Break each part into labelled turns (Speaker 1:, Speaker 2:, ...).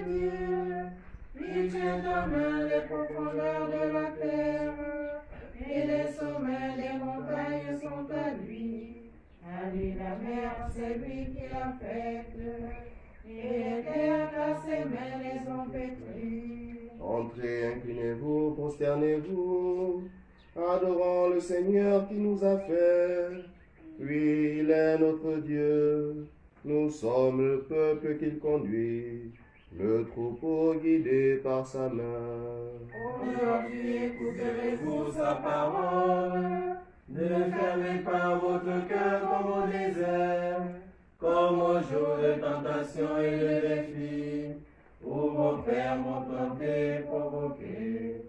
Speaker 1: Dieu. Puis tu domines les profondeurs de la terre, et les sommets des montagnes sont à lui. À lui la mer, c'est lui qui l'a faite, et les terres à ses mains les ont pétries.
Speaker 2: Entrez, inclinez-vous, prosternez-vous, adorant le Seigneur qui nous a fait. Lui, il est notre Dieu, nous sommes le peuple qu'il conduit, le troupeau guidé par sa main.
Speaker 1: Aujourd'hui, écouterez-vous sa parole. Ne fermez pas votre cœur comme au désert, comme au jour de tentation et de défi, où vos pères m'ont tenté, provoqué,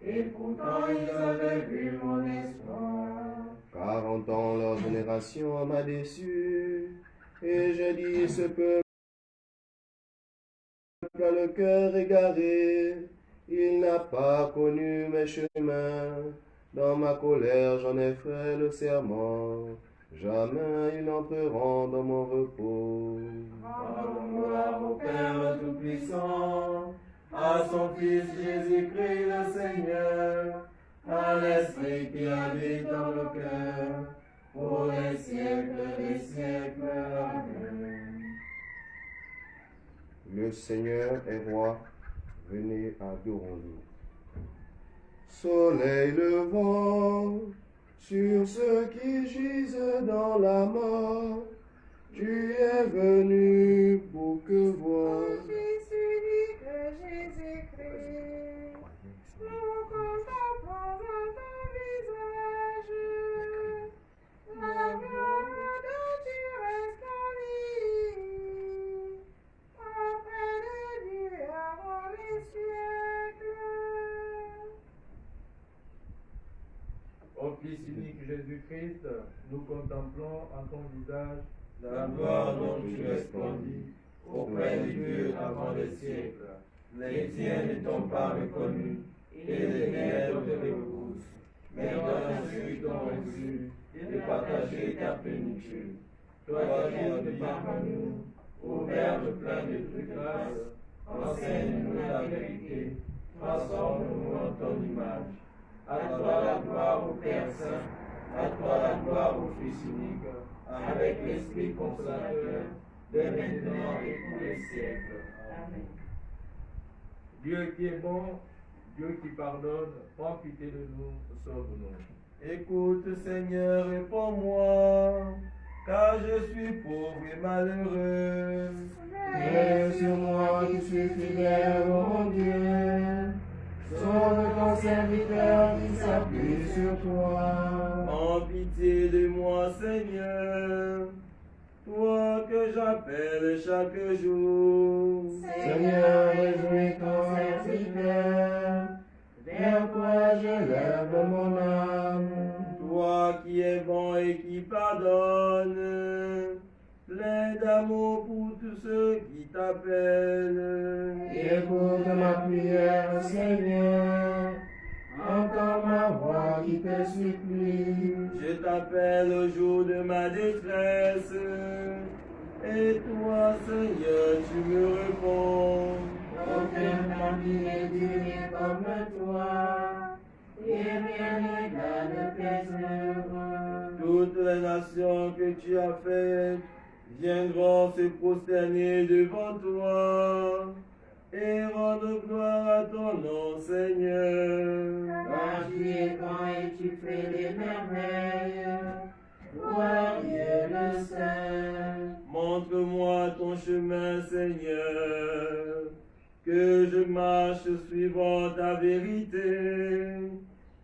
Speaker 1: et pourtant ils avaient vu mon espoir.
Speaker 2: 40 ans, leur génération m'a déçu, et j'ai dit ce peuple a le cœur égaré, il n'a pas connu mes chemins. Dans ma colère, j'en ai fait le serment, jamais ils n'entreront dans mon repos.
Speaker 1: Rendons gloire au Père Tout-Puissant, à son Fils Jésus-Christ le Seigneur, à l'Esprit qui habite dans le cœur, pour les siècles des siècles. Amen.
Speaker 2: Le Seigneur est roi, venez adorons-nous. Soleil levant sur ceux qui gisent dans la mort, tu es venu pour que voient.
Speaker 1: Fils unique Jésus-Christ, nous contemplons à ton visage, la gloire dont tu restes en vie, auprès de Dieu avant les siècles.
Speaker 3: Ô Fils unique Jésus-Christ, nous contemplons en ton visage
Speaker 1: La gloire dont tu resplendis auprès de Dieu avant les siècles. Les tiens ne t'ont pas reconnu, et les maîtres te repoussent. Mais dans ceux qui t'ont reçu, de partager ta plénitude. Toi qui es parmi nous, ô Verbe plein de grâce, enseigne-nous la vérité, transforme-nous en ton image. À toi la gloire au Père Saint, à toi la gloire au Fils unique, avec l'Esprit consolateur, dès maintenant et pour les siècles. Amen.
Speaker 3: Dieu qui est bon, Dieu qui pardonne, prends pitié de nous, sauve-nous.
Speaker 4: Écoute, Seigneur, réponds-moi, car je suis pauvre et malheureux.
Speaker 1: Veille sur moi qui suis fidèle, ô mon Dieu. Sauve ton serviteur qui s'appuie sur toi.
Speaker 4: En pitié de moi, Seigneur, toi que j'appelle chaque jour.
Speaker 1: Seigneur, réjouis ton serviteur. Vers toi je lève mon âme.
Speaker 4: Toi qui es bon et qui pardonne, plein d'amour pour tous ceux qui t'appellent.
Speaker 1: Écoute ma prière, Seigneur. Entends ma voix qui te supplie.
Speaker 4: Je t'appelle au jour de ma détresse, et toi, Seigneur, tu me réponds.
Speaker 1: Aucun ami n'est digne comme toi, et rien n'égale tes œuvres.
Speaker 4: Toutes les nations que tu as faites viendront se prosterner devant toi et rendre gloire à ton nom, Seigneur.
Speaker 1: Toi tu es grand et tu fais des merveilles, toi Dieu le Saint.
Speaker 4: Montre-moi ton chemin, Seigneur, que je marche suivant ta vérité.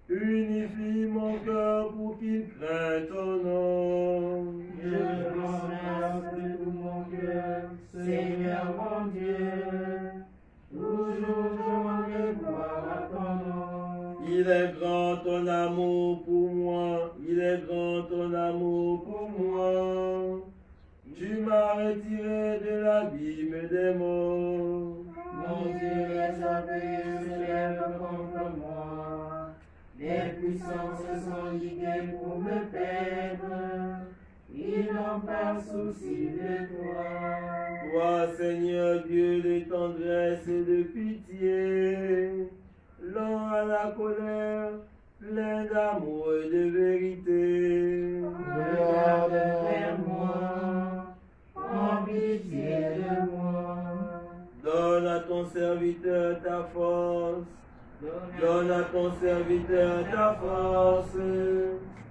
Speaker 4: Unifie mon cœur pour qu'il craigne ton nom.
Speaker 1: Je te remercie de tout mon cœur, Seigneur mon Dieu. Toujours je rendrai gloire à ton nom.
Speaker 4: Il est grand ton amour pour moi, il est grand ton amour pour moi. Tu m'as retiré de l'abîme des morts.
Speaker 1: Mon Dieu, les orgueilleux se lèvent contre moi. Les puissances sont liguées pour me perdre. Ils n'ont pas souci de toi.
Speaker 4: Toi, Seigneur Dieu de tendresse tendresse et de pitié, lent à la colère, plein d'amour et de vérité.
Speaker 1: Regarde vers moi, prends pitié de moi.
Speaker 4: Donne à ton serviteur ta force, donne à ton serviteur ta force,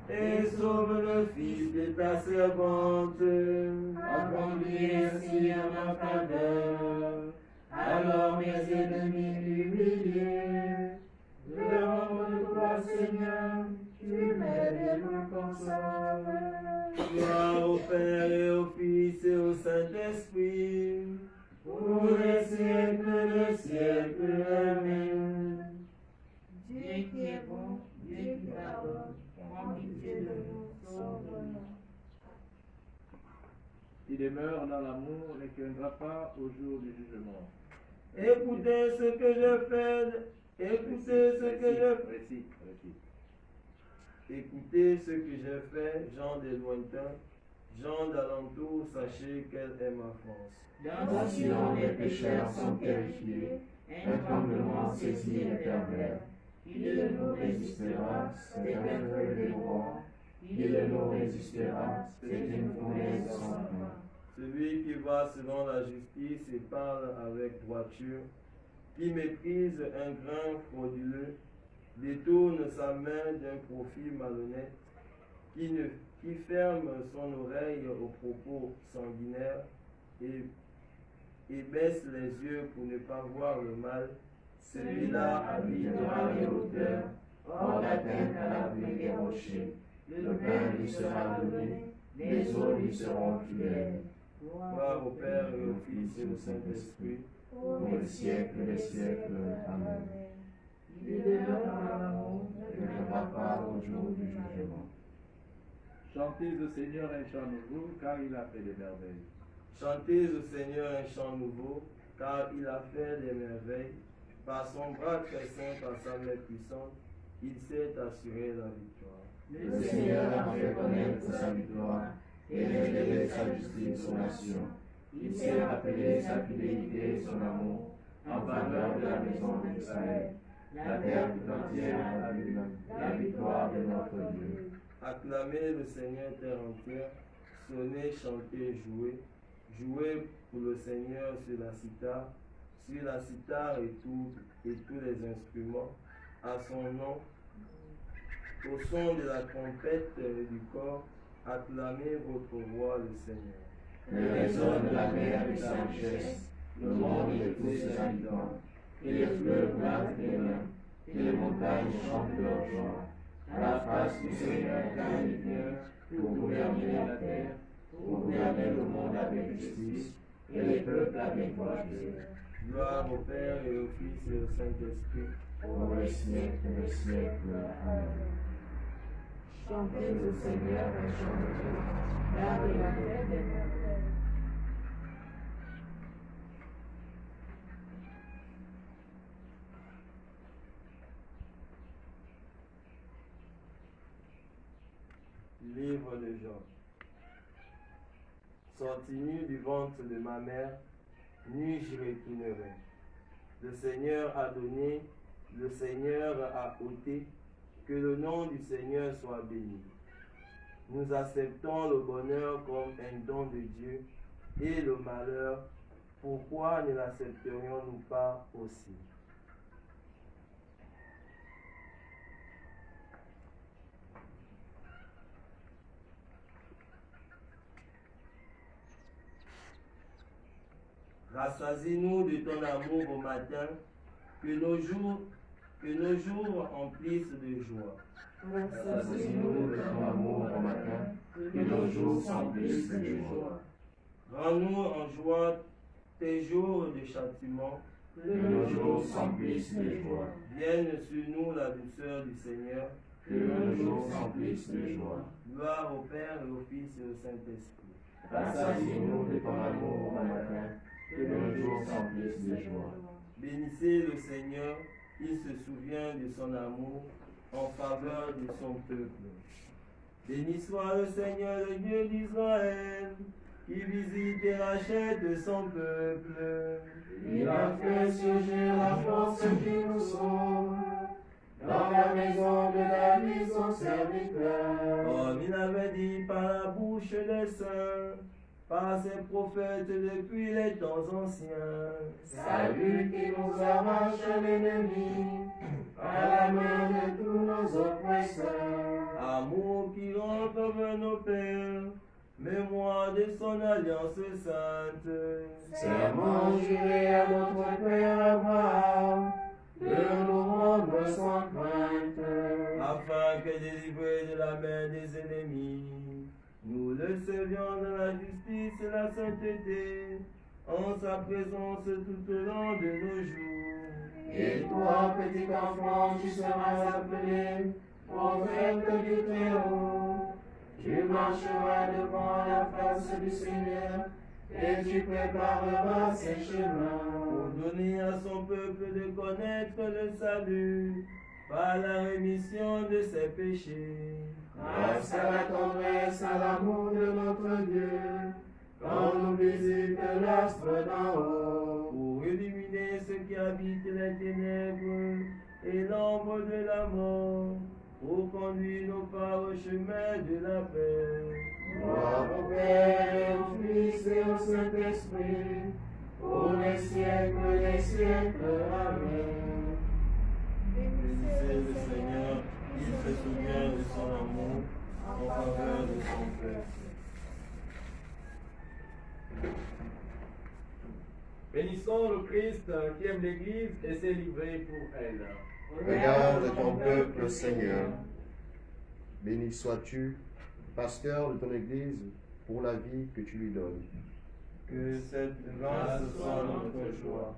Speaker 4: et sauve le fils de ta servante.
Speaker 1: Accomplis ainsi en ma faveur, alors mes ennemis humiliés. Devant toi, Seigneur, tu m'aides et me consoles.
Speaker 4: Gloire au Père et au Fils et au Saint-Esprit,
Speaker 1: Pour les siècles des siècles, Amen. Dieu qui est bon, Dieu qui pardonne, prends pitié de nous, sauve-nous.
Speaker 3: Qui demeure dans l'amour ne craindra pas au jour du jugement.
Speaker 4: écoutez ce que je fais, écoutez ce que je
Speaker 3: Récite.
Speaker 4: Écoutez ce que j'ai fait, gens des lointains, gens d'alentour, sachez quelle est ma force.
Speaker 1: Dans Sion, les pécheurs sont terrifiés, un tremblement saisit les pervers. Qui de nous résistera, c'est un feu de roi. Qui de nous résistera, c'est une fournaise sans fin.
Speaker 4: Celui qui va selon la justice et parle avec droiture, qui méprise un grain frauduleux, détourne sa main d'un profit malhonnête, qui ferme son oreille aux propos sanguinaires et baisse les yeux pour ne pas voir le mal, celui-là habitera les hauteurs,
Speaker 1: Hors d'atteinte à l'abri des rochers, le pain lui sera donné, les eaux lui seront fidèles.
Speaker 4: Gloire au Père et au Fils et au Saint-Esprit,
Speaker 1: Pour les siècles des siècles, Amen. Il demeure dans l'amour, ne viendra pas au jour du jugement.
Speaker 3: Chantez au Seigneur un chant nouveau, car il a fait des merveilles.
Speaker 4: chantez au Seigneur un chant nouveau, car il a fait des merveilles. Par son bras très saint, par sa main puissante, il s'est assuré la victoire.
Speaker 1: Le Seigneur a fait connaître sa victoire et révélé sa justice aux nations. Il s'est rappelé sa fidélité et son amour en faveur de la maison d'Israël. La terre tout entière a vu la victoire de notre Dieu.
Speaker 4: Acclamez le Seigneur terre entière, sonnez, chantez, jouez. Jouez pour le Seigneur sur la cithare et tous les instruments, à son nom. Au son de la trompette et du corps, acclamez votre roi le Seigneur.
Speaker 1: Le résonne la mer de sa richesse, le monde de tous ses habitants, et les fleuves lavent les mains, et les montagnes chantent leur joie. À la face du Seigneur car il vient pour gouverner la terre, pour gouverner le monde avec justice, et les peuples avec droiture.
Speaker 4: Gloire au Père et au Fils et au Saint-Esprit.
Speaker 1: Pour les siècles des siècles. Amen. Chantez au Seigneur un chant nouveau, car il a fait des merveilles.
Speaker 4: Livre de Jean. Sorti nu du ventre de ma mère, nu j'y retournerai. Le Seigneur a donné, le Seigneur a ôté, que le nom du Seigneur soit béni. Nous acceptons le bonheur comme un don de Dieu et le malheur, pourquoi ne l'accepterions-nous pas aussi? Rassasie-nous de ton amour au matin, que nos jours emplissent de joie.
Speaker 1: Rassasie-nous de ton amour au matin, que nos jours s'emplissent de joie.
Speaker 4: Rends-nous en joie tes jours de châtiment.
Speaker 1: Que nos jours s'emplissent de joie.
Speaker 4: Vienne sur nous la douceur du Seigneur.
Speaker 1: Que nos jours s'emplissent de joie.
Speaker 4: Gloire au Père et au Fils et au Saint-Esprit.
Speaker 1: Rassasie-nous de ton amour au matin, que nos jours s'emplissent de joie.
Speaker 4: Bénissez le Seigneur, il se souvient de son amour en faveur de son peuple. Béni soit le Seigneur, le Dieu d'Israël, qui visite et rachète son peuple.
Speaker 2: Il a fait surgir la force qui nous sauve. Dans la maison de David, son serviteur.
Speaker 4: Comme il avait dit par la bouche des saints, par ses prophètes depuis les temps anciens.
Speaker 2: Salut qui nous arrache l'ennemi, à la main de tous nos oppresseurs.
Speaker 4: Amour qui rend comme nos pères, mémoire de son alliance sainte.
Speaker 2: Serment juré à notre Père Abraham, de nous rendre sans crainte.
Speaker 4: Afin que délivrés de la main des ennemis, nous le servions dans la justice et la sainteté, en sa présence tout au long de nos jours.
Speaker 2: Et toi, petit enfant, tu seras appelé prophète du Très-Haut. Tu marcheras devant la face du Seigneur et tu prépareras ses chemins.
Speaker 4: Pour donner à son peuple de connaître le salut par la rémission de ses péchés.
Speaker 2: Grâce à la tendresse, à l'amour de notre Dieu, quand nous visite l'astre d'en haut.
Speaker 4: Pour illuminer ceux qui habitent les ténèbres et l'ombre de la mort, pour conduire nos pas au chemin de la paix.
Speaker 2: Gloire au Père et au Fils et au Saint-Esprit, pour les siècles des siècles. Amen.
Speaker 4: Bénissez le Seigneur, il se souvient de son amour en faveur de son peuple.
Speaker 3: Bénissons le Christ qui aime l'Église et s'est livré pour elle.
Speaker 2: Regarde ton peuple, Seigneur. Béni sois-tu, pasteur de ton Église, pour la vie que tu lui donnes.
Speaker 4: Que cette grâce soit notre joie.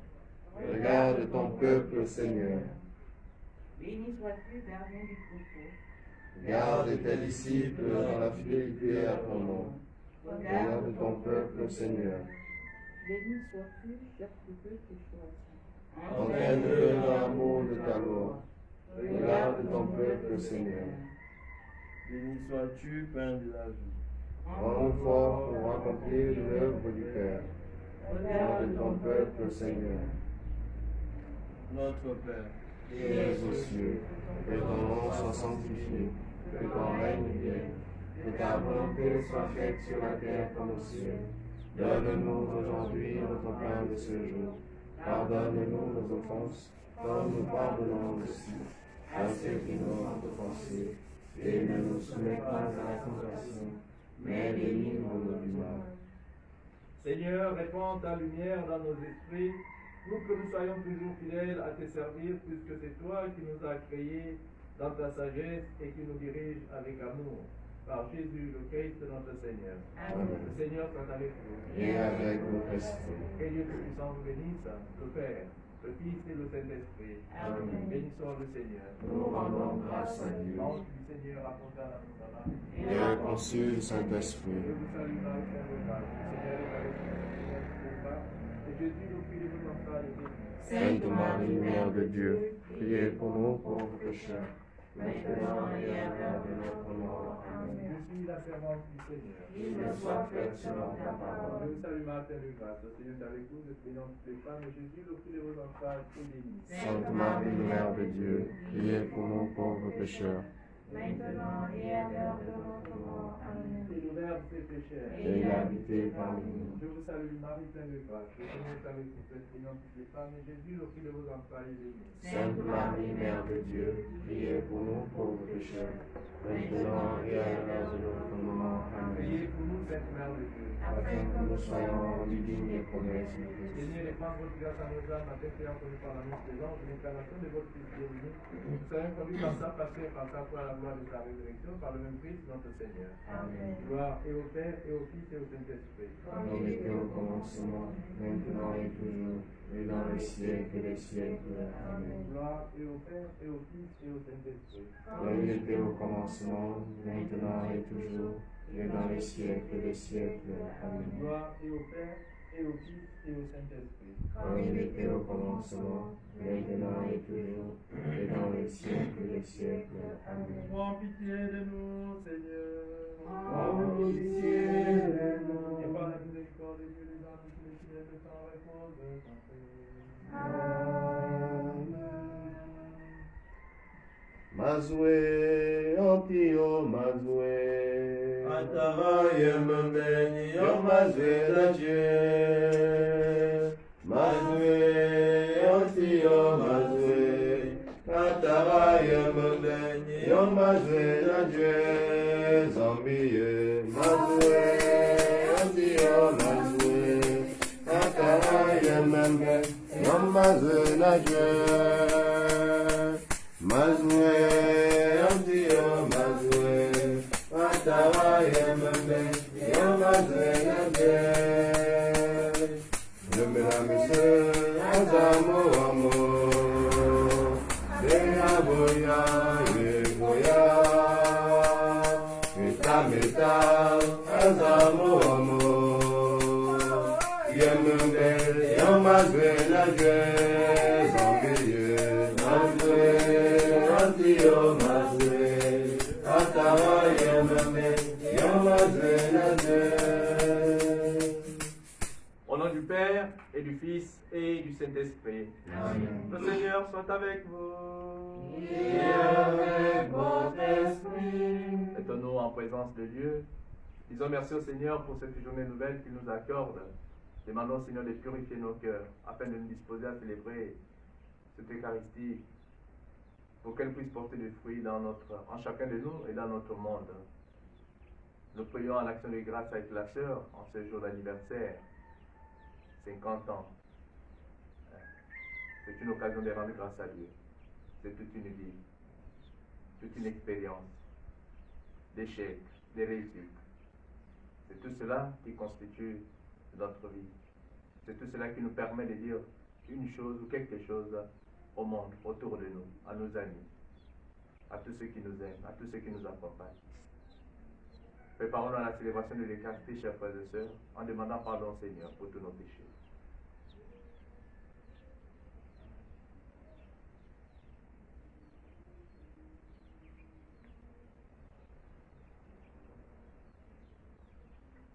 Speaker 2: Regarde ton peuple, Seigneur.
Speaker 5: Béni sois-tu, gardien du troupeau.
Speaker 2: Garde tes disciples dans la fidélité à ton nom. Regarde ton peuple, Seigneur.
Speaker 5: Béni sois-tu, chapitre que choisis.
Speaker 2: Entraîne-le dans l'amour de ta loi. Regarde ton peuple, Seigneur.
Speaker 4: Béni sois-tu, Pain de la vie.
Speaker 2: Rends-nous forts pour accomplir l'œuvre du Père. Regarde ton peuple, Seigneur.
Speaker 4: Notre Père,
Speaker 2: Qui es aux cieux, que ton nom soit sanctifié, que ton règne vienne, que ta volonté soit faite sur la terre comme au ciel. Donne-nous aujourd'hui notre pain de ce jour. Pardonne-nous nos offenses, comme nous pardonnons aussi à ceux qui nous ont offensés. Et ne nous soumets pas à la tentation, mais délivre-nous du mal.
Speaker 3: Seigneur, répands ta lumière dans nos esprits, pour que nous soyons toujours fidèles à te servir, puisque c'est toi qui nous as créés dans ta sagesse et qui nous dirige avec amour. Par Jésus le Christ, notre Seigneur.
Speaker 2: Amen.
Speaker 3: Le Seigneur soit avec vous.
Speaker 2: Et avec votre esprit.
Speaker 3: Que Dieu Tout-Puissant vous bénisse, le Père, le Fils et le Saint-Esprit.
Speaker 2: Amen.
Speaker 3: Bénissons le Seigneur.
Speaker 2: Nous rendons grâce à Dieu.
Speaker 3: L'ange du Seigneur raconta la Hosanna.
Speaker 2: Et conçu le Saint-Esprit.
Speaker 3: Je vous salue Marie, pleine de grâce. Le Seigneur est avec vous. Et Jésus, le fruit de vos entrailles, est béni.
Speaker 2: Sainte Marie, Mère de Dieu, priez pour nous pauvres pécheurs, maintenant et à l'heure de notre mort. Amen.
Speaker 3: Je suis la servante du Seigneur.
Speaker 2: Qu'il me soit fait selon ta
Speaker 3: Je
Speaker 2: parole.
Speaker 3: vous salue Marie, pleine de grâce. Le Seigneur est avec vous. Vous êtes bénie entre toutes les femmes. Et Jésus, le fruit de vos entrailles, est béni.
Speaker 2: Sainte Marie, Mère de Dieu, priez pour nous pauvres pécheurs,
Speaker 5: Maintenant et à l'heure de notre mort. Amen.
Speaker 3: Et le Verbe s'est fait chair.
Speaker 2: et il a habité parmi nous.
Speaker 3: Je vous salue Marie, pleine de grâce. Le Seigneur est avec vous. Vous êtes bénie entre toutes les femmes. Et Jésus, le fruit de vos entrailles, est béni.
Speaker 2: Sainte Marie, Mère de Dieu, priez pour nous pauvres pécheurs, maintenant et à l'heure de notre mort. Amen.
Speaker 3: Priez pour nous, Sainte Mère de Dieu.
Speaker 2: Afin que nous soyons rendus dignes des promesses du Christ.
Speaker 3: Seigneur, répand votre grâce à nos âmes, afin que, connus par l'annonce des anges, l'incarnation de votre Fils bien-aimé, nous soyons conduits par sa passion et par sa foi à la gloire de sa résurrection, par le même Christ, notre Seigneur.
Speaker 5: Amen.
Speaker 3: Gloire et au Père, et au Fils, et au Saint-Esprit.
Speaker 2: Comme il était au commencement, maintenant et toujours, et dans les siècles des siècles. Amen.
Speaker 3: Gloire et au Père, et au Fils, et au Saint-Esprit.
Speaker 2: Comme il était au commencement, maintenant et toujours, et dans les siècles des siècles. Amen.
Speaker 3: Gloire et au Père, et au Fils, et au Saint-Esprit.
Speaker 2: Comme il était au commencement, maintenant et toujours, et dans les siècles des siècles. Amen.
Speaker 3: Prends pitié de nous, Seigneur.
Speaker 2: Prends pitié de nous.
Speaker 3: Et par la miséricorde de Dieu les âmes de tous les fidèles de temps repose en paix.
Speaker 2: Amen. Mazoué, Antio, Mazoué.
Speaker 4: Atavaye mbeni yo mazwe na Dieu. Mazwe Antio mazwe. Atavaye mbeni
Speaker 2: Yon mazoué na Dieu, Zambie, mazoué, Antio, mazoué. Ataraye membe, yon mazoué na Dieu. Mazoué, Antio, mazoué. Ataraye membe, yon mazoué na Dieu. Yeme la mise, azamo amo. Bena boya, boya. Meta, azamo amo. Yemembe, yamazwe na je, zambie, mazwe, antio mazwe. Atawa yemembe, yamazwe na je.
Speaker 3: Au nom du Père, et du Fils, et du Saint-Esprit.
Speaker 1: Amen.
Speaker 3: Le Seigneur soit avec vous.
Speaker 1: Et avec votre esprit.
Speaker 3: Mettons-nous en présence de Dieu. Disons merci au Seigneur pour cette journée nouvelle qu'il nous accorde. Demandons au Seigneur de purifier nos cœurs afin de nous disposer à célébrer cette Eucharistie pour qu'elle puisse porter des fruits en chacun de nous et dans notre monde. Nous prions en action de grâce avec la sœur en ce jour d'anniversaire, 50 ans. C'est une occasion de rendre grâce à Dieu. C'est toute une vie, toute une expérience, d'échecs, des réussites. C'est tout cela qui constitue notre vie. C'est tout cela qui nous permet de dire une chose ou quelque chose au monde, autour de nous, à nos amis, à tous ceux qui nous aiment, à tous ceux qui nous accompagnent. Préparons-nous à la célébration de l'Eucharistie, chers frères et sœurs, en demandant pardon au Seigneur pour tous nos péchés.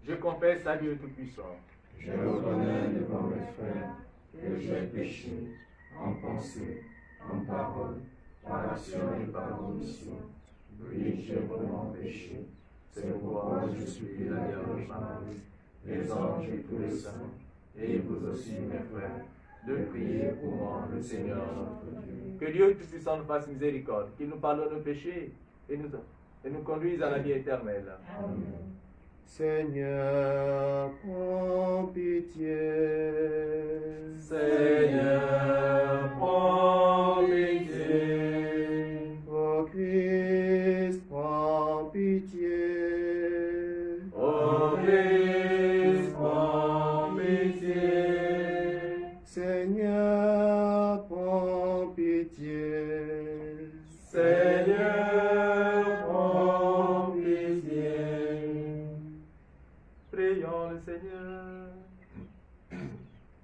Speaker 3: Je confesse à Dieu Tout-Puissant.
Speaker 1: Je reconnais devant mes frères que j'ai péché en pensée, en parole, par action et par omission. Oui, j'ai vraiment péché. C'est pourquoi je supplie la Vierge Marie, les anges et tous les saints, et vous aussi, mes frères, de prier pour moi, le Seigneur notre Dieu.
Speaker 3: Que Dieu Tout-Puissant nous fasse miséricorde, qu'il nous pardonne nos péchés et nous conduise à la vie éternelle.
Speaker 1: Amen.
Speaker 2: Seigneur, prends pitié.
Speaker 3: Seigneur, prends pitié.
Speaker 2: Ô Christ, prends pitié.
Speaker 3: Ô Christ, prends pitié.
Speaker 2: Seigneur, prends pitié.
Speaker 3: Seigneur, prends pitié. Prions le Seigneur.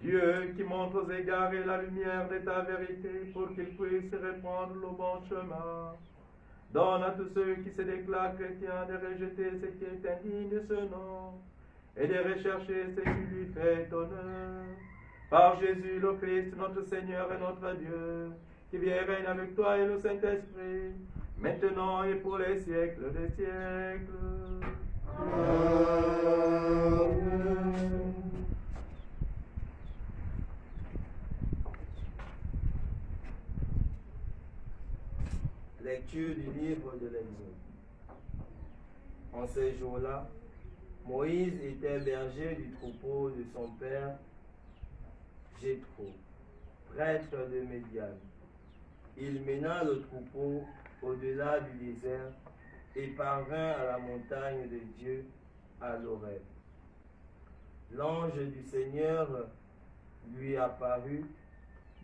Speaker 3: Dieu qui montre aux égarés la lumière de ta vérité pour qu'ils puissent répandre le bon chemin. Donne à tous ceux qui se déclarent chrétiens de rejeter ce qui est indigne de ce nom et de rechercher ce qui lui fait honneur. Par Jésus le Christ, notre Seigneur et notre Dieu, qui vient et règne avec toi et le Saint-Esprit, maintenant et pour les siècles des siècles.
Speaker 2: Amen.
Speaker 4: Lecture du livre de l'Exode. En ces jours-là, Moïse était berger du troupeau de son père Jéthro, prêtre de Médian. Il mena le troupeau au-delà du désert et parvint à la montagne de Dieu, à l'Horeb. L'ange du Seigneur lui apparut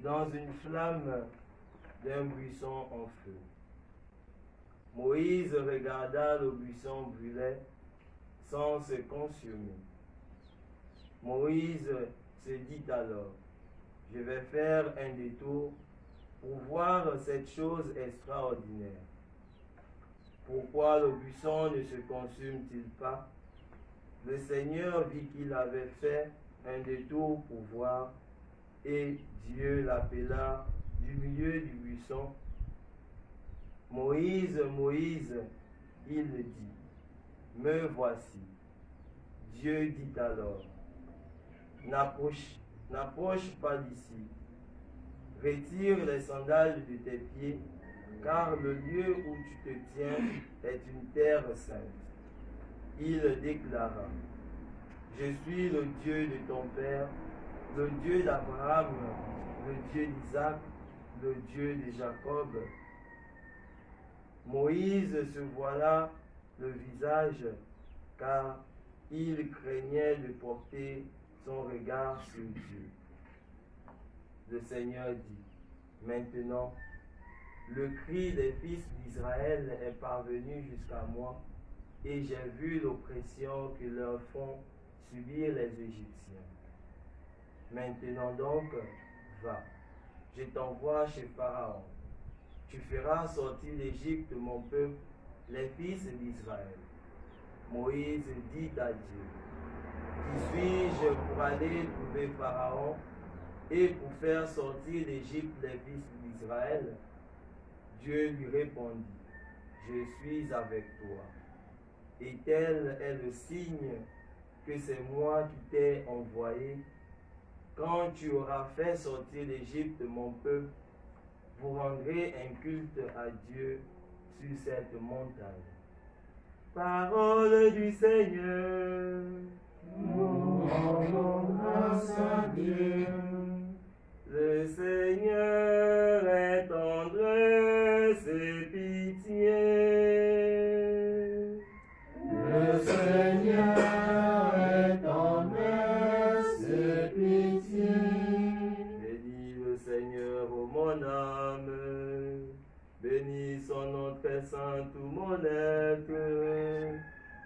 Speaker 4: dans une flamme d'un buisson en feu. Moïse regarda le buisson brûler sans se consumer. Moïse se dit alors, je vais faire un détour pour voir cette chose extraordinaire. Pourquoi le buisson ne se consume-t-il pas? Le Seigneur vit qu'il avait fait un détour pour voir, et Dieu l'appela du milieu du buisson. Moïse, Moïse, il dit, me voici. Dieu dit alors, n'approche pas d'ici. Retire les sandales de tes pieds, car le lieu où tu te tiens est une terre sainte. Il déclara, je suis le Dieu de ton père, le Dieu d'Abraham, le Dieu d'Isaac, le Dieu de Jacob. Moïse se voila le visage, car il craignait de porter son regard sur Dieu. Le Seigneur dit, maintenant, le cri des fils d'Israël est parvenu jusqu'à moi, et j'ai vu l'oppression que leur font subir les Égyptiens. Maintenant donc, va, je t'envoie chez Pharaon. Tu feras sortir d'Égypte mon peuple, les fils d'Israël. Moïse dit à Dieu, qui suis-je pour aller trouver Pharaon et pour faire sortir d'Égypte les fils d'Israël? Dieu lui répondit, je suis avec toi. Et tel est le signe que c'est moi qui t'ai envoyé. Quand tu auras fait sortir d'Égypte mon peuple, vous rendrez un culte à Dieu sur cette montagne. Parole du Seigneur.
Speaker 2: Nous rendons grâce à Dieu.
Speaker 4: Le Seigneur est tendresse et pitié.
Speaker 2: Le Seigneur est tendresse et pitié.
Speaker 4: Bénis le Seigneur, ô mon âme. Bénis son nom très saint, tout mon être.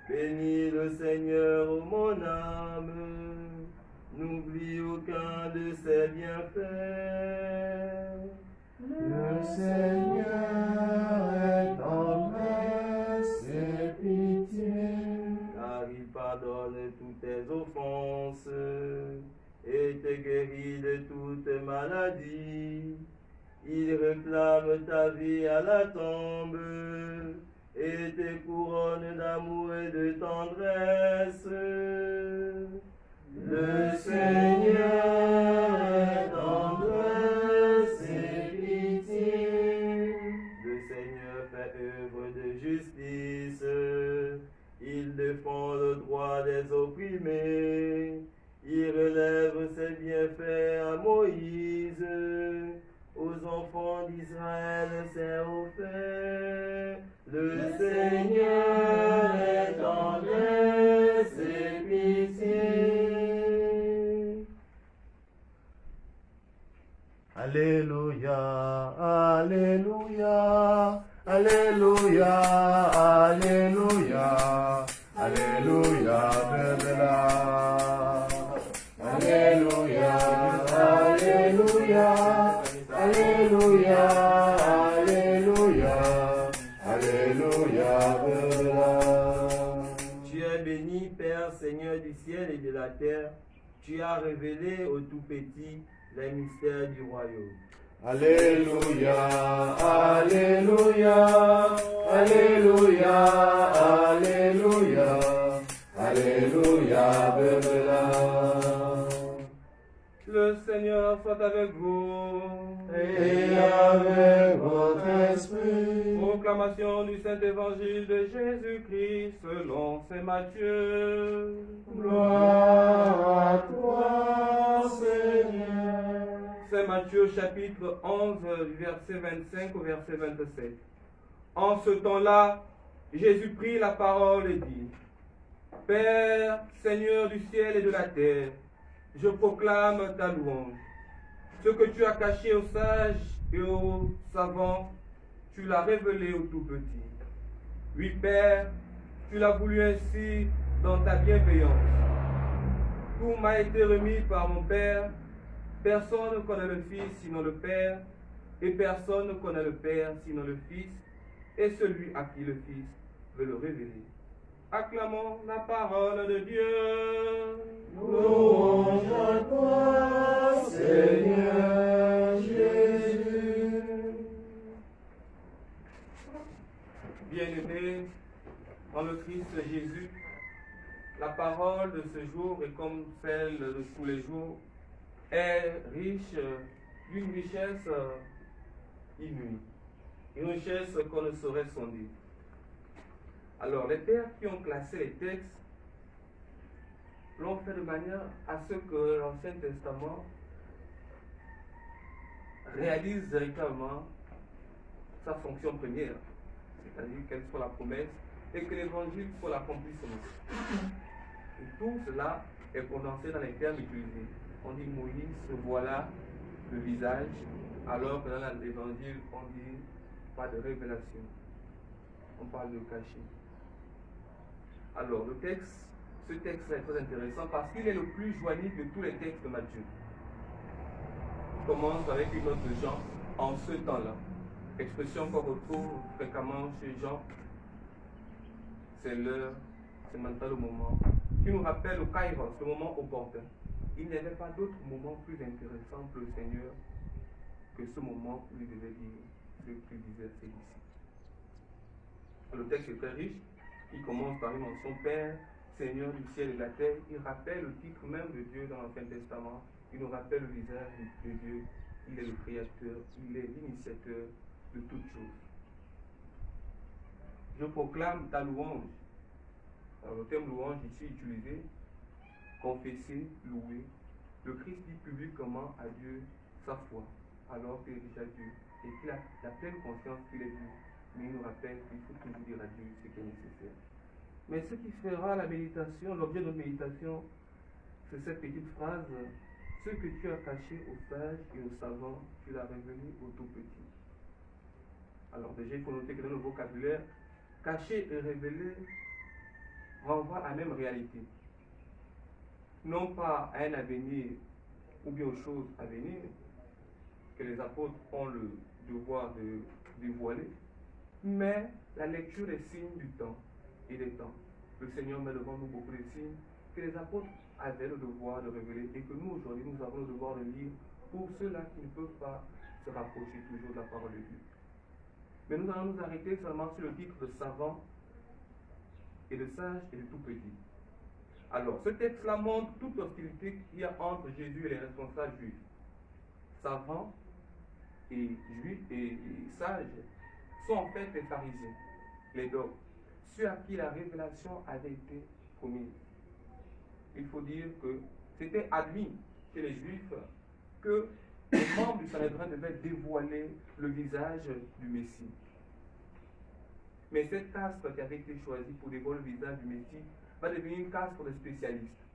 Speaker 4: Bénis le Seigneur, ô mon âme. N'oublie aucun de ses bienfaits.
Speaker 2: Le Seigneur est tendresse et pitié.
Speaker 4: Car il pardonne toutes tes offenses et te guérit de toutes maladies. Il réclame ta vie à la tombe et te couronne d'amour et de tendresse. Le Seigneur est tendresse et pitié. Le Seigneur fait œuvre de justice. Il défend le droit des opprimés. Il relève ses bienfaits à Moïse. Aux enfants d'Israël s'est offert. Le Seigneur est tendresse et pitié.
Speaker 2: Alléluia, Alléluia, Alléluia, Alléluia, Alléluia, Bébéla. Alléluia, Alléluia, Alléluia, Alléluia, Alléluia, Bébéla.
Speaker 4: Tu es béni, Père, Seigneur du ciel et de la terre. Tu as révélé aux tout-petits les mystères du royaume.
Speaker 2: Alléluia, Alléluia, Alléluia, Alléluia, Alléluia, Bébéla.
Speaker 3: Le Seigneur soit avec vous.
Speaker 2: Et avec votre esprit.
Speaker 3: Proclamation du Saint-Évangile de Jésus-Christ selon saint Matthieu.
Speaker 2: Gloire à toi, Seigneur.
Speaker 3: Saint Matthieu chapitre 11 du verset 25 au verset 27. En ce temps-là, Jésus prit la parole et dit, Père, Seigneur du ciel et de la terre, je proclame ta louange. Ce que tu as caché aux sages et aux savants, tu l'as révélé aux tout-petits. Oui, Père, tu l'as voulu ainsi dans ta bienveillance. Tout m'a été remis par mon Père. Personne ne connaît le Fils sinon le Père, et personne ne connaît le Père sinon le Fils, et celui à qui le Fils veut le révéler.
Speaker 1: Acclamons la parole de Dieu.
Speaker 2: Louange à toi, Seigneur Jésus.
Speaker 1: Bien-aimés dans le Christ Jésus, la parole de ce jour et comme celle de tous les jours est riche d'une richesse inouïe, une richesse qu'on ne saurait sonder. Alors, les pères qui ont classé les textes l'ont fait de manière à ce que l'Ancien Testament réalise véritablement sa fonction première, c'est-à-dire qu'elle soit la promesse et que l'Évangile soit l'accomplissement. Et tout cela est condensé dans les termes utilisés. On dit Moïse, voilà le visage, alors que dans l'Évangile, on dit pas de révélation. On parle de cachet. Alors, ce texte-là est très intéressant parce qu'il est le plus joignable de tous les textes de Matthieu. Il commence avec une note de Jean en ce temps-là. Expression qu'on retrouve fréquemment chez Jean. C'est l'heure, c'est maintenant le moment, qui nous rappelle le kairos, le moment opportun. Il n'y avait pas d'autre moment plus intéressant pour le Seigneur que ce moment où il devait dire ce qu'il disait à ses disciples. Le texte est très riche. Il commence par une mention Père, Seigneur du ciel et de la terre. Il rappelle le titre même de Dieu dans l'Ancien Testament. Il nous rappelle le visage de Dieu. Il est le Créateur, il est l'initiateur de toutes choses. Je proclame ta louange. Alors, le terme louange ici utilisé, confesser, louer. Le Christ dit publiquement à Dieu sa foi, alors qu'il est déjà Dieu et qu'il a la pleine conscience qu'il est Dieu. Mais il nous rappelle qu'il faut toujours dire à Dieu ce qui est nécessaire. Mais ce qui fera la méditation, l'objet de notre méditation, c'est cette petite phrase: ce que tu as caché aux sages et aux savants, tu l'as révélé aux tout petits. Alors déjà, il faut noter que dans le vocabulaire, caché et révélé renvoie à la même réalité. Non pas à un avenir ou bien aux choses à venir que les apôtres ont le devoir de dévoiler, mais la lecture des signes du temps et des temps. Le Seigneur met devant nous beaucoup de signes que les apôtres avaient le devoir de révéler et que nous aujourd'hui nous avons le devoir de lire pour ceux-là qui ne peuvent pas se rapprocher toujours de la parole de Dieu. Mais nous allons nous arrêter seulement sur le titre de savant et de sage et de tout petit. Alors, ce texte-là montre toute l'hostilité qu'il y a entre Jésus et les responsables juifs. Savants et juifs et sages sont en fait les pharisiens, les dogmes, ceux à qui la révélation avait été promise. Il faut dire que c'était admis chez les juifs que les membres du Sanhédrin devaient dévoiler le visage du Messie. Mais cette caste qui avait été choisie pour dévoiler le visage du Messie va devenir une caste de spécialistes,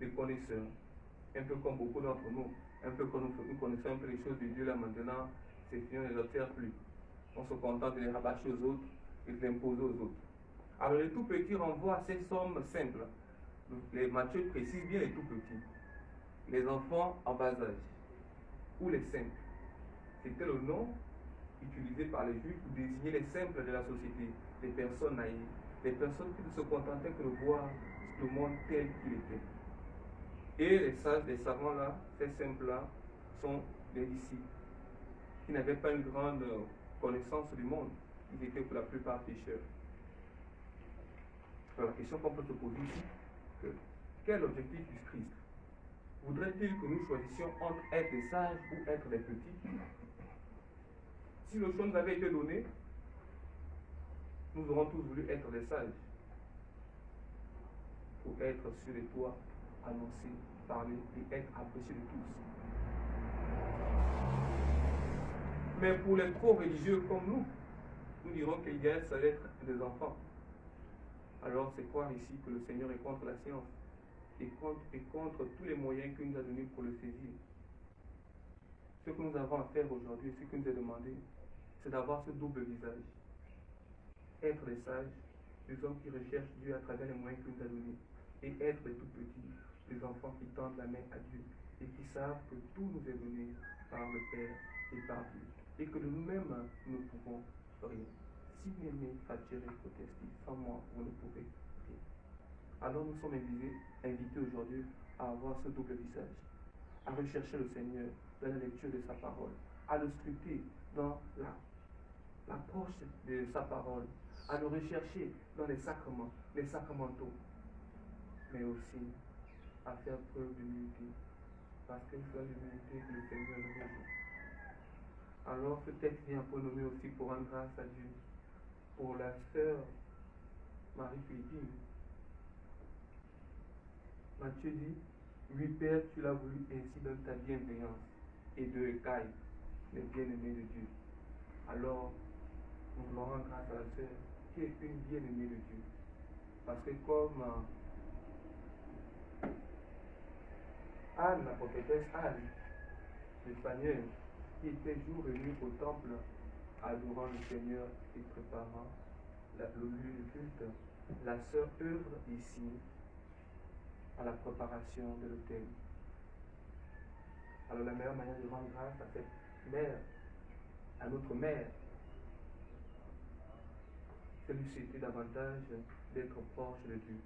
Speaker 1: des connaisseurs, un peu comme beaucoup d'entre nous, un peu comme nous connaissons un peu les choses de Dieu là maintenant, c'est fini, on ne les observe plus. On se contente de les rabâcher aux autres et de les imposer aux autres. Alors les tout petits renvoient à ces sommes simples. Les Matthieu précisent bien les tout petits. Les enfants en bas âge, ou les simples. C'était le nom utilisé par les Juifs pour désigner les simples de la société, les personnes naïves, les personnes qui ne se contentaient que de voir le monde tel qu'il était. Et les sages, les savants là, ces simples-là, sont des disciples qui n'avaient pas une grande connaissance du monde. Ils étaient pour la plupart pécheurs. Alors la question qu'on peut se poser ici, quel est l'objectif du Christ? Voudrait-il que nous choisissions entre être des sages ou être des petits? Si le choix nous avait été donné, nous aurons tous voulu être des sages. Pour être sur les toits, annoncer, parler et être apprécié de tous. Mais pour les trop religieux comme nous dirons que l'idéal, ça va être des enfants. Alors c'est croire ici que le Seigneur est contre la science et contre tous les moyens qu'il nous a donnés pour le saisir. Ce que nous avons à faire aujourd'hui, ce qu'il nous est demandé, c'est d'avoir ce double visage. Être des sages, des hommes qui recherchent Dieu à travers les moyens qu'il nous a donnés, et être des tout petits, des enfants qui tendent la main à Dieu et qui savent que tout nous est donné par le Père et par Dieu, et que de nous-mêmes, nous ne pouvons rien.
Speaker 6: Si m'aimez, facere potesti, sans moi, vous ne pouvez rien. Alors nous sommes invités aujourd'hui à avoir ce double visage, à rechercher le Seigneur dans la lecture de sa parole, à le scruter dans l'approche de sa parole, à le rechercher dans les sacrements, les sacramentaux, mais aussi à faire preuve d'humilité, parce qu'il faut l'humilité que le Seigneur nous rejoint. Alors ce texte vient pour nommer aussi pour rendre grâce à Dieu, pour la sœur Marie-Philippine. Matthieu dit, oui Père, tu l'as voulu ainsi dans ta bienveillance, et de Écaille, les bien-aimés de Dieu. Alors, nous voulons rendre grâce à la sœur qui est une bien-aimée de Dieu. Parce que comme Anne, la prophétesse Anne, l'Espagnol, qui était jour et nuit au temple, adorant le Seigneur et préparant le lieu de culte, la sœur œuvre ici à la préparation de l'autel. Alors la meilleure manière de rendre grâce à cette mère, à notre mère, c'est lui souhaiter davantage d'être proche de Dieu.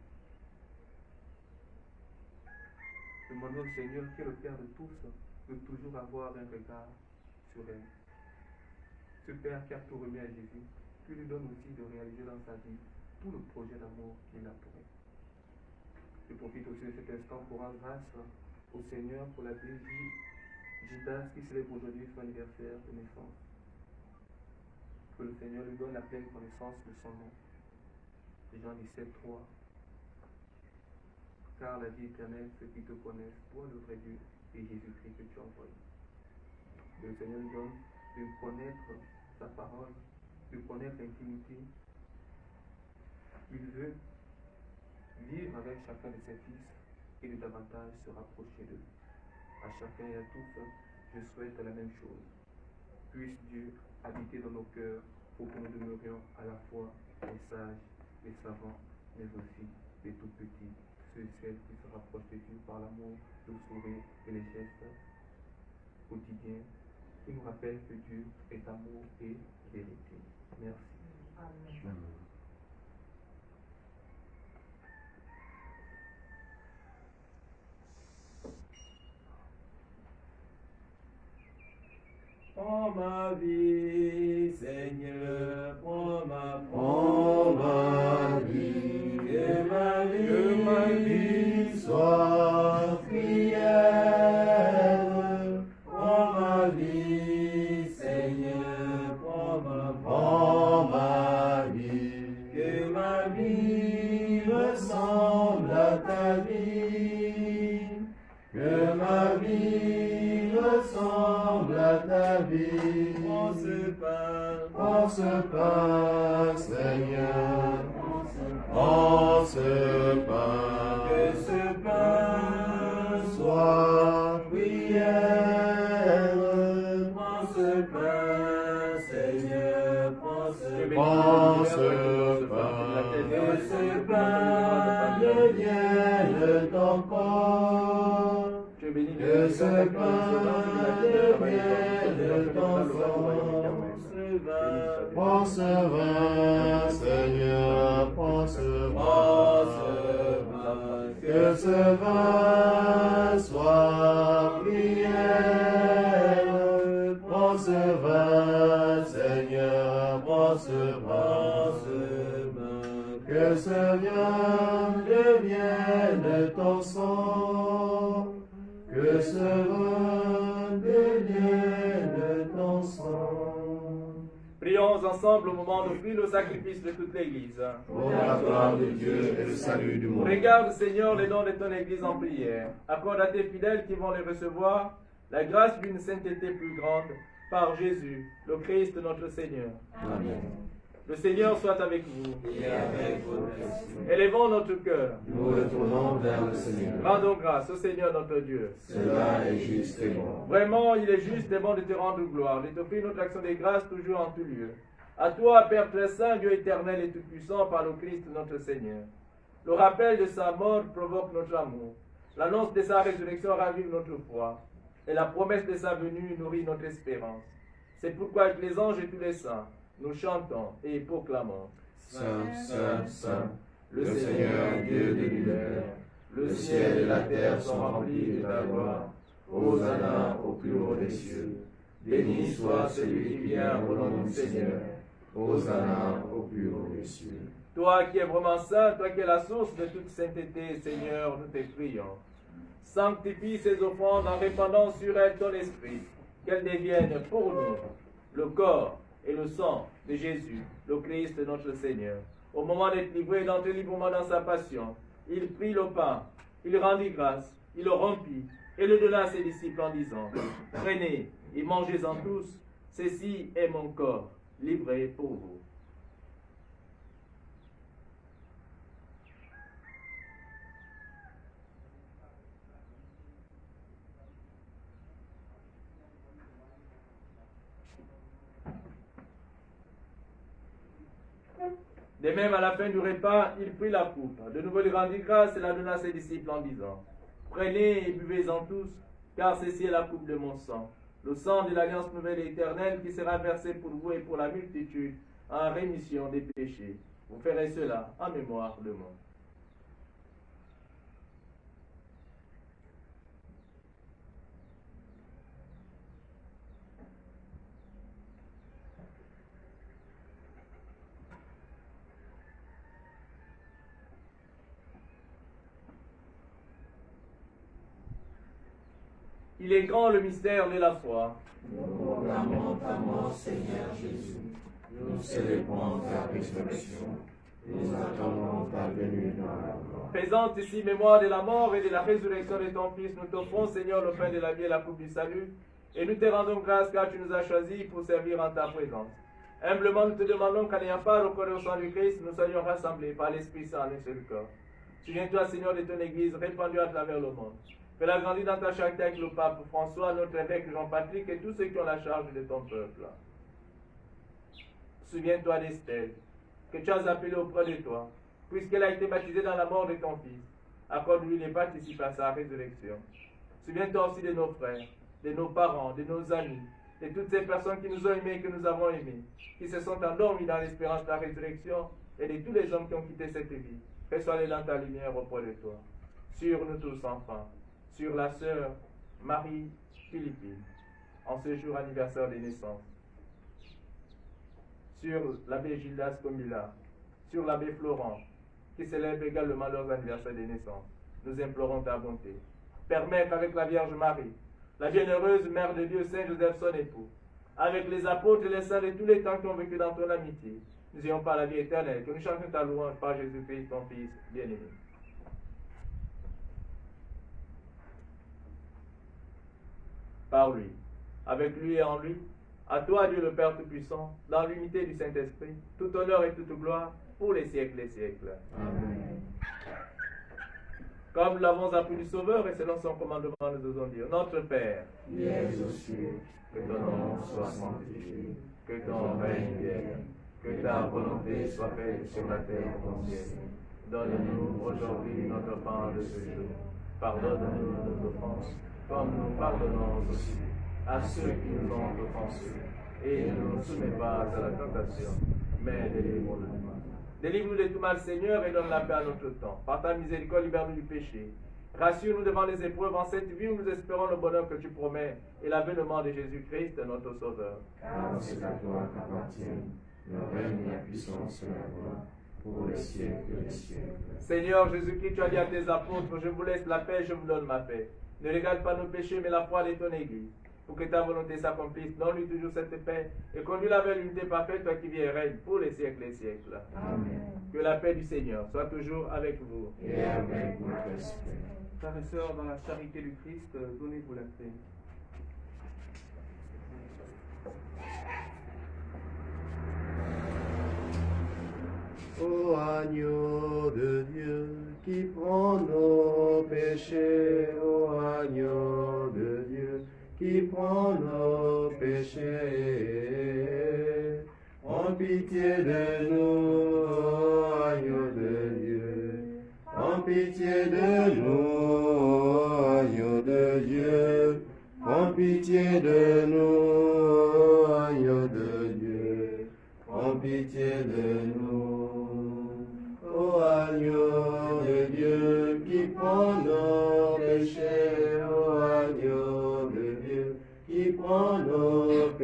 Speaker 6: Demandons au Seigneur, qui est le Père de tous, de toujours avoir un regard sur elle. Ce Père qui a tout remis à Jésus, qui lui donne aussi de réaliser dans sa vie tout le projet d'amour qu'il a pour elle. Je profite aussi de cet instant pour rendre grâce au Seigneur pour la Brigitte Gidas qui célèbre aujourd'hui son anniversaire de naissance. Que le Seigneur lui donne la pleine connaissance de son nom. Jean 17:3. Car la vie éternelle, ceux qui te connaissent, toi le vrai Dieu et Jésus-Christ que tu as envoyé. Que le Seigneur nous donne de connaître sa parole, de connaître l'intimité qu'il veut vivre avec chacun de ses fils et de davantage se rapprocher d'eux. À chacun et à tous, je souhaite la même chose. Puisse Dieu habiter dans nos cœurs pour que nous demeurions à la fois les sages, les savants, mais aussi les tout petits, ceux et celles qui se rapprochent de Dieu par l'amour, le sourire et les gestes quotidiens qui nous rappellent que Dieu est amour et vérité. Merci.
Speaker 5: Amen.
Speaker 4: Prends ma vie, Seigneur, prends ma
Speaker 2: vie,
Speaker 4: que ma vie
Speaker 2: soit prière.
Speaker 4: Prends ma vie, Seigneur, prends
Speaker 2: ma vie,
Speaker 4: que ma vie ressemble à ta vie,
Speaker 2: que ma vie ressemble à ta vie.
Speaker 4: prends ce pain,
Speaker 2: Prends ce pain, Seigneur, prends ce pain,
Speaker 4: que ce pain
Speaker 2: soit prière.
Speaker 4: prends ce pain, Seigneur, prends ce
Speaker 2: Prends ce pain,
Speaker 4: que ce pain
Speaker 2: devienne ton corps,
Speaker 6: Tu es béni de
Speaker 2: que ce pain devienne ton sang. Prends ce vin, Seigneur, prends ce vin, que ce vin soit prière. Prends ce vin, Seigneur, prends ce vin, que ce vin devienne ton sang, que ce vin devienne ton sang.
Speaker 3: Prions ensemble au moment d'offrir le sacrifice de toute l'Église.
Speaker 2: Pour la gloire de Dieu et le salut du monde.
Speaker 3: Regarde, Seigneur, les dons de ton Église en prière. Accorde à tes fidèles qui vont les recevoir la grâce d'une sainteté plus grande par Jésus, le Christ notre Seigneur.
Speaker 2: Amen.
Speaker 3: Le Seigneur soit avec vous.
Speaker 1: Et avec votre esprit.
Speaker 3: Élevons notre cœur.
Speaker 2: Nous retournons vers le Seigneur.
Speaker 3: Rendons grâce au Seigneur notre Dieu.
Speaker 2: Cela est juste et bon.
Speaker 3: Vraiment, il est juste et bon de te rendre gloire, de t'offrir notre action de grâce toujours en tout lieu. À toi, Père très saint, Dieu éternel et tout-puissant, par le Christ notre Seigneur. Le rappel de sa mort provoque notre amour. L'annonce de sa résurrection ravive notre foi. Et la promesse de sa venue nourrit notre espérance. C'est pourquoi avec les anges et tous les saints, nous chantons et proclamons.
Speaker 1: Saint, Saint, Saint, le Seigneur Dieu de l'univers, le ciel et la terre sont remplis de ta gloire. Hosanna au plus haut des cieux. Béni soit celui qui vient au nom du Seigneur. Hosanna au plus haut des cieux.
Speaker 3: Toi qui es vraiment saint, toi qui es la source de toute sainteté, Seigneur, nous te prions. Sanctifie ces offrandes en répandant sur elles ton esprit, qu'elles deviennent pour nous le corps et le sang de Jésus, le Christ notre Seigneur. Au moment d'être livré dans le librement dans sa passion, il prit le pain, il rendit grâce, il le rompit et le donna à ses disciples en disant, prenez et mangez-en tous, ceci est mon corps, livré pour vous. De même, à la fin du repas, il prit la coupe. De nouveau, il rendit grâce et la donna à ses disciples en disant, prenez et buvez-en tous, car ceci est la coupe de mon sang, le sang de l'alliance nouvelle et éternelle qui sera versé pour vous et pour la multitude en rémission des péchés. Vous ferez cela en mémoire de moi. Il est grand le mystère de la foi.
Speaker 1: Nous proclamons ta mort, Seigneur Jésus. Nous célébrons ta résurrection. Nous attendons ta venue dans la gloire.
Speaker 3: Faisant ici mémoire de la mort et de la résurrection de ton Fils, nous t'offrons, Seigneur, le pain de la vie et la coupe du salut, et nous te rendons grâce car tu nous as choisis pour servir en ta présence. Humblement, nous te demandons qu'en n'ayant pas recouru au sang du Christ, nous soyons rassemblés par l'Esprit Saint en un seul corps. Souviens-toi, Seigneur, de ton Église répandue à travers le monde. Fais-la grandir dans ta charité avec le pape François, notre évêque Jean-Patrick et tous ceux qui ont la charge de ton peuple. Souviens-toi d'Estelle, que tu as appelée auprès de toi, puisqu'elle a été baptisée dans la mort de ton Fils. Accorde-lui les participes à sa résurrection. Souviens-toi aussi de nos frères, de nos parents, de nos amis, de toutes ces personnes qui nous ont aimés et que nous avons aimés, qui se sont endormis dans l'espérance de la résurrection, et de tous les hommes qui ont quitté cette vie. Reçois-les dans ta lumière auprès de toi. Sur nous tous, enfants, sur la sœur Marie-Philippine, en ce jour anniversaire de naissance, sur l'abbé Gildas Comila, sur l'abbé Florent, qui célèbre également leurs anniversaires de naissance. Nous implorons ta bonté. Permets qu'avec la Vierge Marie, la bienheureuse Mère de Dieu, Saint Joseph son époux, avec les apôtres et les saints de tous les temps qui ont vécu dans ton amitié, nous ayons par la vie éternelle, que nous chantions ta louange par Jésus-Christ, ton Fils bien-aimé. Par lui, avec lui et en lui, à toi Dieu le Père Tout-Puissant, dans l'unité du Saint-Esprit, tout honneur et toute gloire pour les siècles des siècles.
Speaker 1: Amen.
Speaker 3: Comme nous l'avons appris du Sauveur et selon son commandement, nous osons dire, Notre Père,
Speaker 1: Qui es aux cieux, que ton nom soit sanctifié, que ton règne vienne, que ta volonté soit faite sur la terre comme au ciel.
Speaker 3: donne-nous aujourd'hui notre pain de ce jour. Pardonne-nous nos offenses, comme nous pardonnons aussi à ceux qui nous ont offensés. Et ne nous soumets pas à la tentation, mais délivre-nous du mal. Délivre-nous de tout mal, Seigneur, et donne la paix à notre temps. Par ta miséricorde, libère-nous du péché. Rassure-nous devant les épreuves en cette vie où nous espérons le bonheur que tu promets et l'avènement de Jésus-Christ, notre Sauveur.
Speaker 1: Car c'est à toi qu'appartiennent le règne et la puissance et la gloire pour les siècles des siècles.
Speaker 3: Seigneur Jésus-Christ, tu as dit à tes apôtres, je vous laisse la paix, je vous donne ma paix. Ne regarde pas nos péchés, mais la foi de ton Église. Pour que ta volonté s'accomplisse, donne-lui toujours cette paix et conduis-la vers l'unité parfaite, toi qui vis et règnes pour les siècles et siècles.
Speaker 1: Amen.
Speaker 3: Que la paix du Seigneur soit toujours avec vous.
Speaker 1: Et avec votre esprit.
Speaker 6: Frères et sœurs, dans la charité du Christ, donnez-vous la paix.
Speaker 2: Ô agneau de Dieu qui prend nos péchés, ô agneau de Dieu qui prend nos péchés, en pitié de nous, ô agneau de Dieu, en pitié de nous, ô agneau de Dieu, en pitié de nous, ô agneau de Dieu.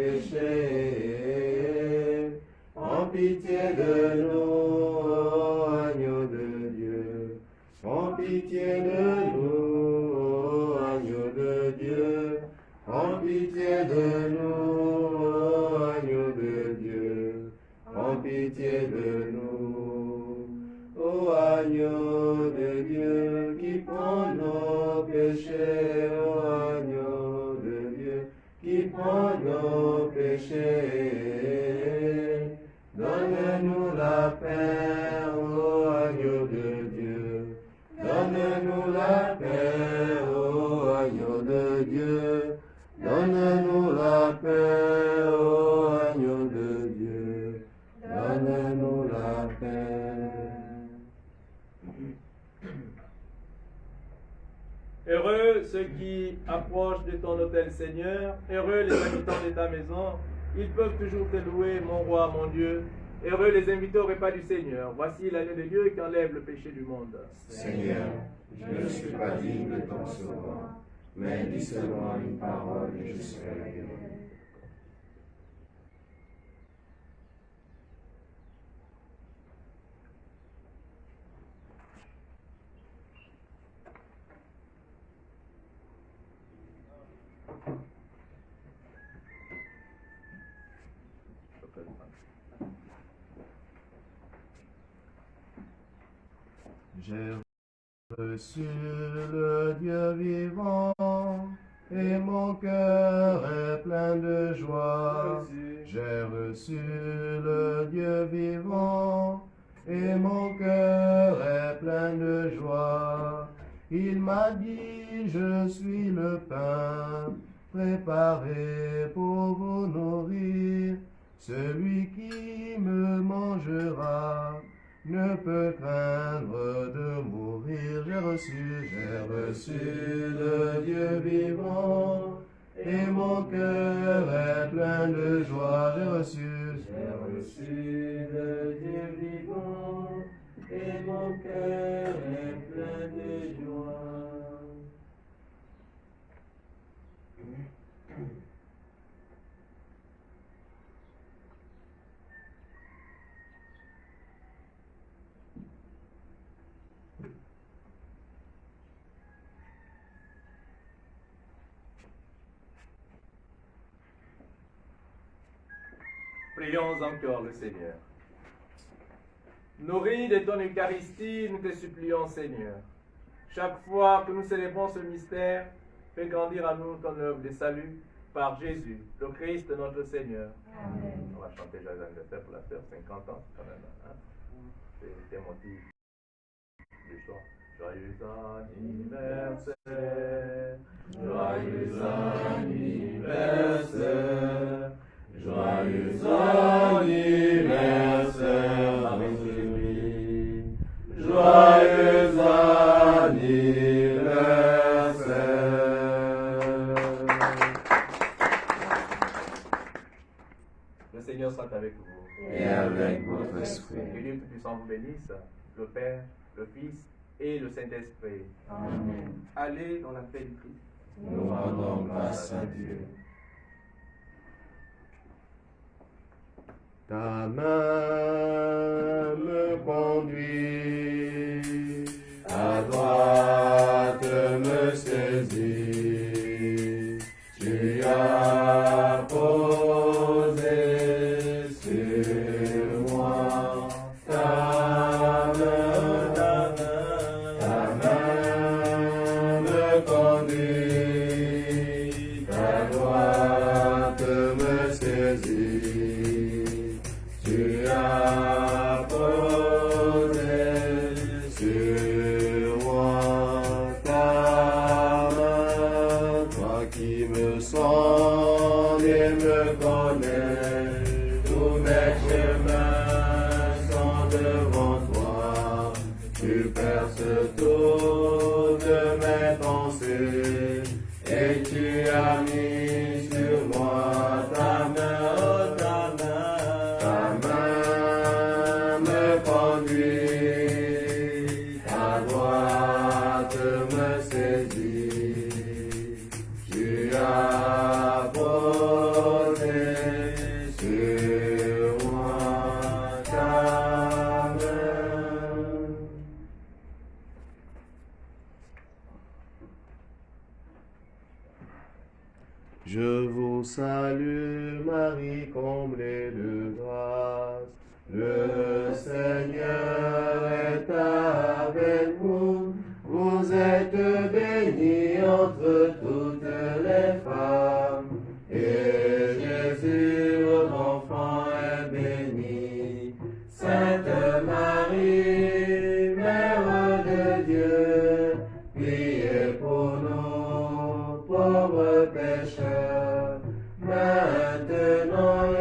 Speaker 2: péchés. En pitié de nous, agneau de Dieu. En pitié de nous, agneau de Dieu. En pitié de nous, agneau de Dieu. En pitié de nous, ô agneau de Dieu, qui prend nos péchés, ô agneau de Dieu, qui prend nos péchés. Donne-nous la paix, ô agneau de Dieu. Donne-nous la paix, ô agneau de Dieu. Donne-nous la paix, ô agneau de Dieu. Donne-nous la paix.
Speaker 3: Heureux ceux qui approchent de ton autel, Seigneur. Heureux les habitants de ta maison. Ils peuvent toujours te louer, mon roi, mon Dieu. Heureux les invités au repas du Seigneur. Voici l'année de Dieu qui enlève le péché du monde.
Speaker 2: Seigneur, je ne suis pas digne de ton sauveur, mais dis seulement une parole et je serai guéri. J'ai reçu le Dieu vivant et mon cœur est plein de joie. J'ai reçu le Dieu vivant et mon cœur est plein de joie. Il m'a dit, je suis le pain préparé pour vous nourrir. Celui qui me mangera ne peut craindre de mourir. J'ai reçu le Dieu vivant et mon cœur est plein de joie. J'ai reçu le Dieu vivant et mon cœur est plein de joie.
Speaker 3: Prions encore le Seigneur. Nourris de ton Eucharistie, nous te supplions, Seigneur. Chaque fois que nous célébrons ce mystère, fais grandir à nous ton œuvre de salut par Jésus, le Christ notre Seigneur.
Speaker 5: Amen.
Speaker 3: On va chanter joyeux anniversaire pour la sœur, 50 ans quand même. Hein? C'est un motif du choix. Joyeux anniversaire, joyeux anniversaire, joyeux anniversaire, Marie-Jésus. Joyeux anniversaire. Le Seigneur soit avec vous.
Speaker 2: Et avec votre esprit.
Speaker 3: Que Dieu Tout-Puissant vous bénisse, le Père, le Fils et le Saint-Esprit.
Speaker 5: Amen.
Speaker 3: Allez dans la paix du Christ.
Speaker 2: Nous rendons grâce à Dieu. Ta main me conduit, ta droite me saisit. Tu as posé sur moi ta main me conduit, ta droite me saisit. Tu as posé sur moi ta main, toi qui me sondes et me connais, tous mes chemins sont devant toi, tu perces toutes mes pensées, et tu as mis sur moi ta main, oh, ta main me conduit, ta droite me saisit. Tu as posé vous salue Marie, comblée de grâce. Le Seigneur est avec vous. Vous êtes bénie entre toutes les femmes. Et Jésus, votre enfant, est béni. Sainte Marie, Mère de Dieu, priez pour nous, pauvres pécheurs, maintenant